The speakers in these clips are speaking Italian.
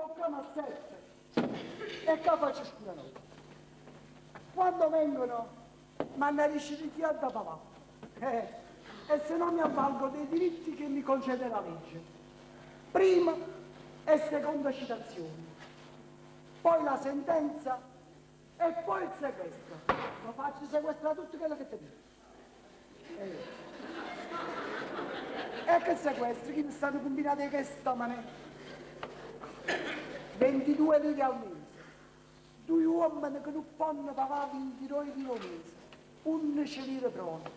toccano a 7 e che faccio scura noi? Quando vengono, mi hanno riuscito da papà. E se no mi avvalgo dei diritti che mi concede la legge. Prima e seconda citazione, poi la sentenza e poi il sequestro. Lo faccio sequestrare tutto quello che ti dico. E che sequestri che mi stanno combinati che stamane? 22 lire al mese. Due uomini che non possono pagare 20 euro di un mese. 11 lire pronto.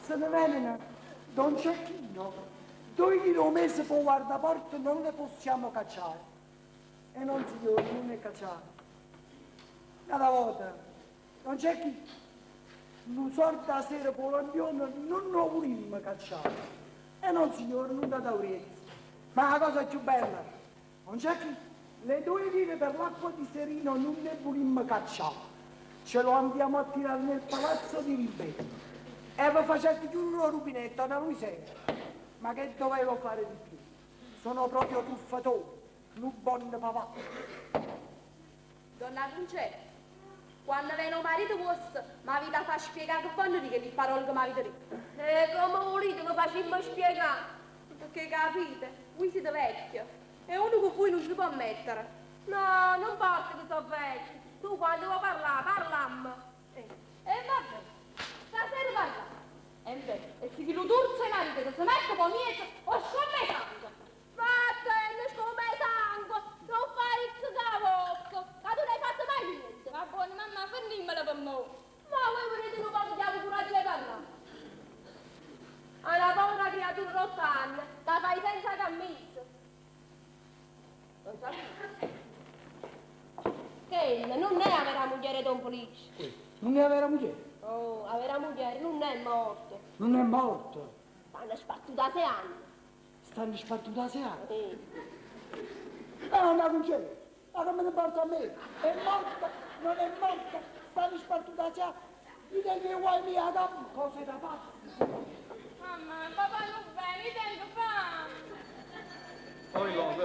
Se ne vengono da un cecchino, 2 lire al mese per guardaporta non le possiamo cacciare. E non signore, non è cacciare. Una volta, non c'è chi non sorta a sera con l'ambione, non lo volimmo cacciare. E non signore, non da tauriezza. Ma la cosa più bella, non c'è chi le 2 lire per l'acqua di Serino non le volimmo cacciare. Ce lo andiamo a tirare nel palazzo di Ribeto. E vi facete chiudere un rubinetto da lui sempre. Ma che dovevo fare di più? Sono proprio truffatore, non buon papà. Donna Concetta, quando viene un marito vostro, ma vi la fa spiegare che fanno di che le parole che mi avete detto. E come volete lo facciamo spiegare? Perché capite, voi siete vecchio e uno con cui non si può mettere. No, non parte che sono vecchio. Tu quando vuoi parlare, parlammo. E vabbè, Stasera parliamo. E invece, e se chi lo turza in marito che si mette con niente, o scomme sangue. Vattene, scomme sangue, non fare il cavocco, ma tu non hai fatto mai niente. Va buono, mamma, fermimmela per me. Ma voi volete un po' che diamo coraggio di parlare? A una povera creatura rott'anni, la fai senza cammiso. Non sapete? Che non è avere la moglie Don Police. Non è avere moglie? Oh, avere la moglie non è morto. Non è morto. Stanno sbattuti da 6 anni. Stanno sbattuti da 6 anni. Sì. Non la concede. Ma non me ne importa a me. È morta, non è morta. Stanno sbattuti da 6 anni. Gli devi vuoi mia gamba. Cose da pazzi. Mamma, papà non bene, tengo fame. Poi lo,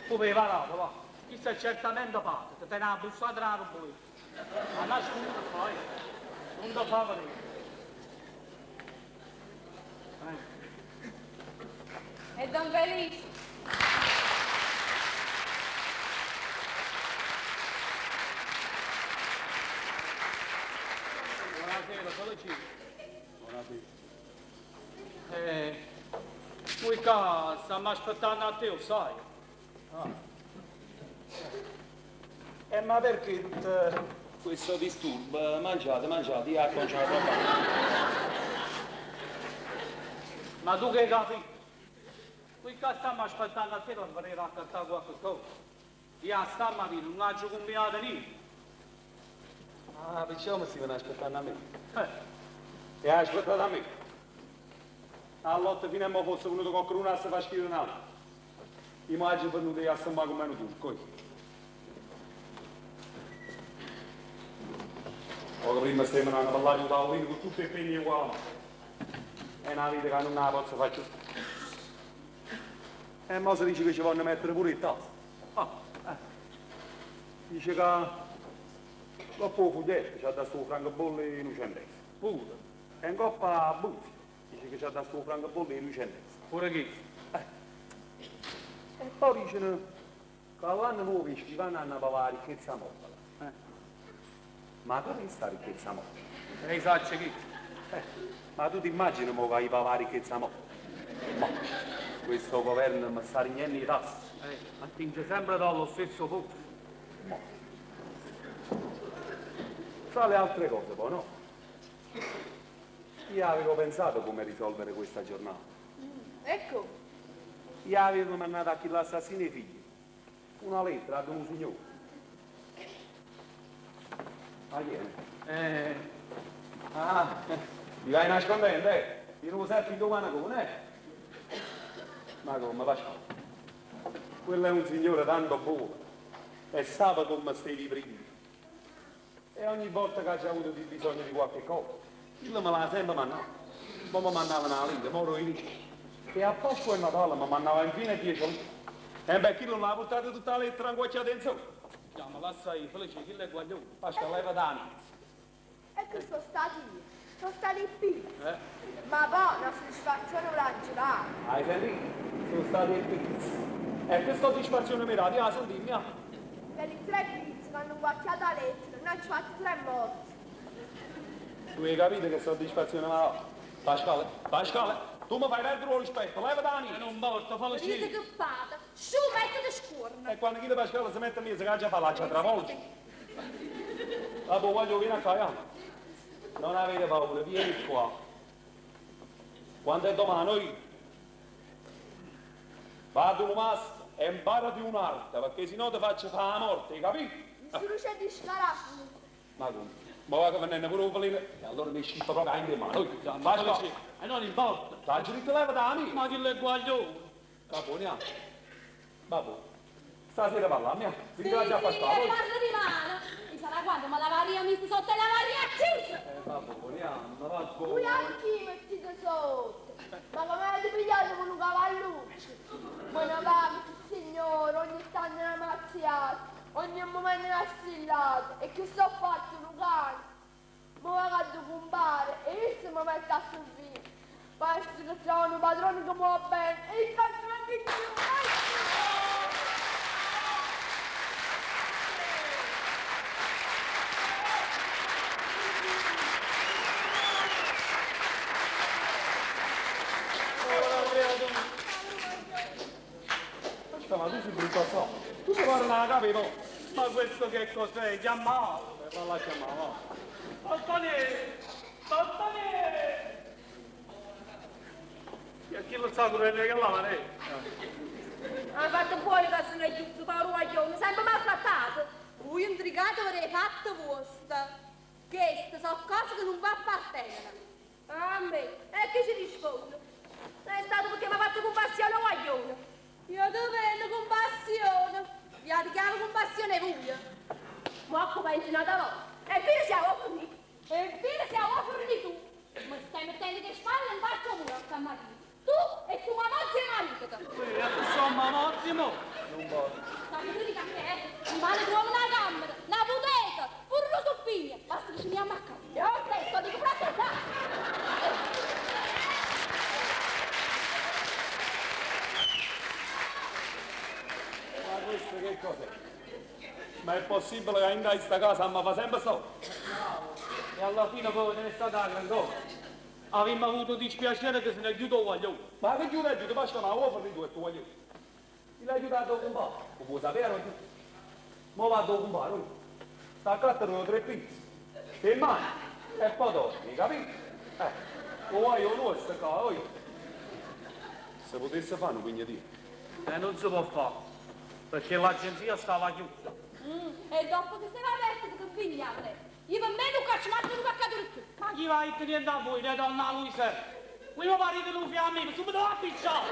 come va là, va. Questo è certamente fatto, che te ne ha bussato la roba. Ma nascosto poi, non lo fa vedere. E Don Felice? Buonasera, solo ci. Buonasera. Noi qua stiamo aspettando a te, sai? Ma perché tutto questo disturbo? Mangiate, io a conciare la Ma tu che capi? Noi qua stiamo aspettando a te per venire a raccontare qualche cosa. Io stamattina non ho combinato niente. Ah, perciò mi stivano aspettando a me. E hai aspettato a me? All'otto fino a mo fosse venuto con una a far scrivere un altro. Immagino venuto a stampare come tu, così. Ora prima stavano a parlare di tavolino con tutte le penne uguali. È una vita che non la posso fare più. E mo si dice che ci vogliono mettere pure il tasso. Dice che dopo Fugetto c'ha da sto francobollo in lucentezza. Pure. E in coppa a Buzzi dice che c'ha da sto francobollo in lucentezza. Pure chi? E poi dicono che all'anno nuovo ci vanno a pagare la ricchezza morta. Ma dove sta ricchezza morta? Lei sa chi? Ma tu ti immagini mo che hai pagare la ricchezza morta? Ma questo governo mi sta rignendo i tassi. Attinge sempre dallo stesso posto. Tra le altre cose poi no? Io avevo pensato come risolvere questa giornata. ecco, Io avevo mandato a chi l'assassino i figli una lettera ad un signore. Ma chi è? Mi vai nascondendo, Io non sai più domani come, Ma come faccio? Quello è un signore tanto buono e sa come stavi prima. E ogni volta che c'è avuto bisogno di qualche cosa, lui me l'ha sempre mandato. Poi mi mandava una lingua, ora io. E a posto il Natale mi mandava infine 10 lire. E beh, chi non l'ha portata tutta la lettera inguacciata in su? Chiamala assai, felice, chi le guagliò? Pasca, leva da E che sono stati più. Eh? Ma poi la soddisfazione la girare. Hai sentito? Sono stati in pizza. E questa soddisfazione mirata, la sentimi, Per i 3 pizzi che hanno guacciato la lettera, ne hanno fatti 3 morti. Tu hai capito che soddisfazione mi ha? Pasquale, tu mi fai perdere il rispetto, leva da E non morto, Dite felice. che fate? Su, mettete scorno. E quando chi di Pasquale si mette lì, si caccia fa l'accia tra volte. Dopo voglio venire a casa. Non avete paura, vieni qua. Quando è domani, noi vado un mast e imparati un'arte, perché sennò ti faccio fare la morte, hai capito? Nessuno c'è di scarasso. Ma come? Ma va che venendo pure un pelino, e allora mi scippa proprio in mano. Felice. E non importa. La giurita leva da amico. Ma chi le guagliò? Babbo, andiamo. Babbo, stasera parliamo, andiamo. Sì, Vi ringrazio a sì, Pasquale. e parlo di mano. Mi sarà quando me la varia mi sotto la varia accesa. Babbo, andiamo, va Pure anch'io mettete sotto. Ma come avete pigliato con un cavalluccio? Buona paga, signore, ogni tanto una mazziata, ogni momento una strillata. E che sto fatto un cane? Ma va a compare e io mi metto a servire. Penso che trovano un padrone che mi va bene e il cazzo non mi più. Ma tu sei brutto so. Tu ci guardi la capito? Ma questo che cos'è? Chiamato. Ma la chiamava. Antonio! Antonio! E chi lo sa come regalare? Ha fatto buono che sono chiuso, Paolo Guaglione, sempre maltrattato. Voi intrigato avrei fatto vostra. Queste sono cose che non vi appartengono. A me. E chi ci risponde? È stato perché mi ha fatto compassione Guaglione. Io dovendo compassione. Vi chiamo compassione voi. Ma come hai ingegnato voi? E fine siamo forniti. E fine siamo forniti tu. Ma stai mettendo le spalle in faccia mia, stamattina. Tu e tu mamazzi e marito. Qui, insomma, un attimo. Non posso. Stai tu di caffè? Un male trovo una camera, una bottega, pure una soppigna. Basta che ci andiamo a casa. Io stesso dico fratello. Ma questo che cos'è? Ma è possibile che in questa casa mi fa sempre sto? E alla fine poi non è stata la gran cosa. Avemmo avuto dispiacere che se ne aiutò Guaglione. Ma che aiuta, basta una uova di due tu voglio. Ti l'hai aiutato a compare. Lo puoi sapere tu? Ma vado a compare, lui. Sta a cattere 3 pizze. E mani. E poi dormi, capito? Lo vuoi o no, sta qua, oi? Se potesse fare un pignatino. E non si può fare. Perché l'agenzia stava chiusa. E dopo che se va aperto che vignare. Io per me non caccio mai più paccato più. Ma chi va a tenere da voi, le donna Luisa? Qui mi pare che non fiammi, subito a picciare.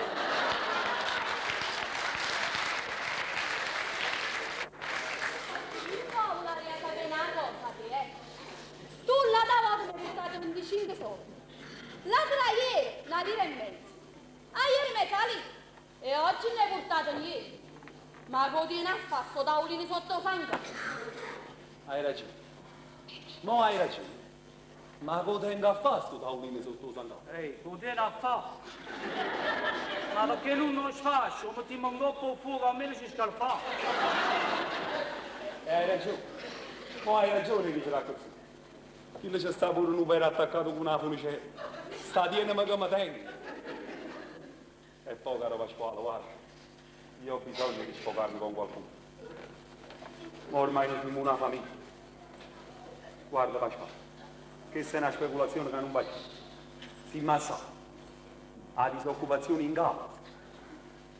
Io volevo sapere una cosa, Tu la volta mi hai portato 25 soldi. L'altra ieri, una lira e mezza. Ieri mezza lì. E oggi ne hai portato niente. Ma potrei a fare sto tavolino sotto fango. Hai ragione. No, hai ragione. Ma potendo a fare sto tavolino sotto sangue? Ehi, tu tieni a fare. Ma perché lui non sfascia, mettiamo un coppo a fuoco, almeno ci scalfa. Hai ragione. No, hai ragione, dicerà così. Chi c'è sta pure un per attaccato con una funice. Sta tienimi che mi tengo. E poi, caro Pasquale, guarda. Io ho bisogno di sfogarmi con qualcuno. Ma ormai noi siamo una famiglia. Guarda Pasquale, questa è una speculazione che non va più. Si massa. Ha disoccupazione in capo.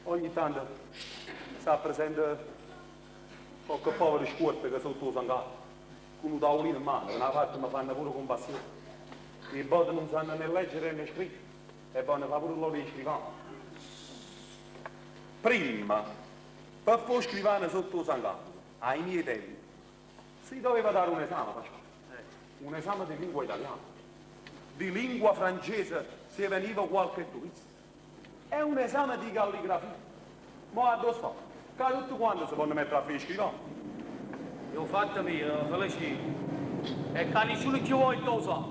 Ogni tanto sta presente qualche povero scuotte che sotto sangato. Con un tavolino in mano, una parte mi fanno pure compassione. I bot non sanno né leggere né scrivere. E poi ne fa pure loro di scrivano. Prima, per fare scrivano sotto sangato, ai miei tempi, si doveva dare un esame, Pasquale. Un esame di lingua italiana. Di lingua francese se veniva qualche turista. È un esame di calligrafia. Ma a dove fa? Che tutti quanti si possono mettere a pesca, no? Io ho fatto mio, felice. E che nessuno che vuoi lo sa.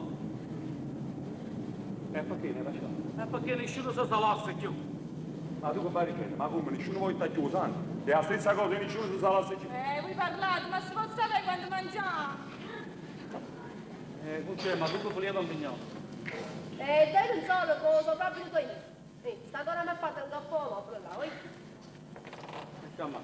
E perché ne facciamo? E perché nessuno si salasse più. Ma tu che fai ripetere? Ma come? Nessuno vuole stare chiuso, è la stessa cosa, nessuno si salasse più. Voi parlate, ma si può sapere quando mangiamo? Cucce, ma tu che volevi un pignolo? E te non solo, cosa proprio tu. Sta cosa mi ha fatto un cappello, là, oi? Insomma.